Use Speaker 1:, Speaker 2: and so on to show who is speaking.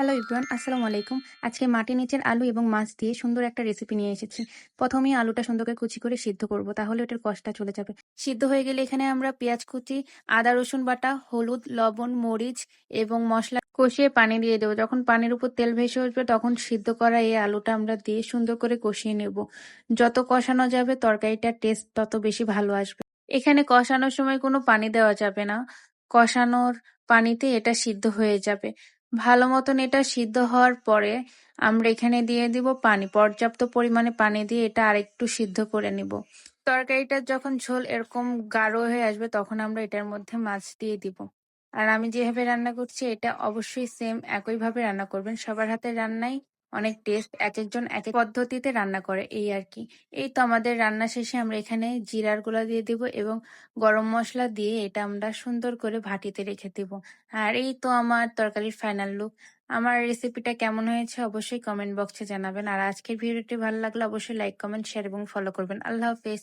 Speaker 1: Hello everyone, আসসালামু আলাইকুম। আজকে মাটির নিচের আলু এবং মাছ দিয়ে সুন্দর একটা রেসিপি নিয়ে এসেছি। প্রথমেই আলুটা সুন্দর করে কুচি করে সিদ্ধ করব, তাহলে ওটার কষটা চলে যাবে। সিদ্ধ হয়ে গেলে এখানে আমরা পেঁয়াজ কুচি, আদা রসুন বাটা, হলুদ, লবণ, মরিচ এবং মশলা কষিয়ে পানি দিয়ে দেবো। যখন পানির উপর তেল ভেসে উঠবে তখন সিদ্ধ করা এই আলুটা আমরা দিয়ে সুন্দর করে কষিয়ে নেব। যত কষানো যাবে তরকারিটার টেস্ট তত বেশি ভালো আসবে। এখানে কষানোর সময় কোনো পানি দেওয়া যাবে না। কষানোর পানিতে এটা সিদ্ধ হয়ে যাবে। ভালো মতন এটা সিদ্ধ হওয়ার পরে আমরা এখানে দিয়ে দিব পানি। পর্যাপ্ত পরিমাণে পানি দিয়ে এটা আরেকটু সিদ্ধ করে নিব। তরকারিটার যখন ঝোল এরকম গাঢ় হয়ে আসবে তখন আমরা এটার মধ্যে মাছ দিয়ে দিব। আর আমি যেভাবে রান্না করছি এটা অবশ্যই সেম একইভাবে রান্না করবেন। সবার হাতের রান্নাই অনেক টেস্ট, এক একজন এক এক পদ্ধতিতে রান্না করে, এই আর কি। এই তো আমাদের রান্না শেষে আমরা এখানে জিরার গুঁড়া দিয়ে দিব এবং গরম মশলা দিয়ে এটা আমরা সুন্দর করে ভাটিতে রেখে দিব। আর এই তো আমার তরকারির ফাইনাল লুক। আমার রেসিপিটা কেমন হয়েছে অবশ্যই কমেন্ট বক্সে জানাবেন। আর আজকের ভিডিওটি ভালো লাগলে অবশ্যই লাইক, কমেন্ট, শেয়ার এবং ফলো করবেন। আল্লাহ হাফেজ।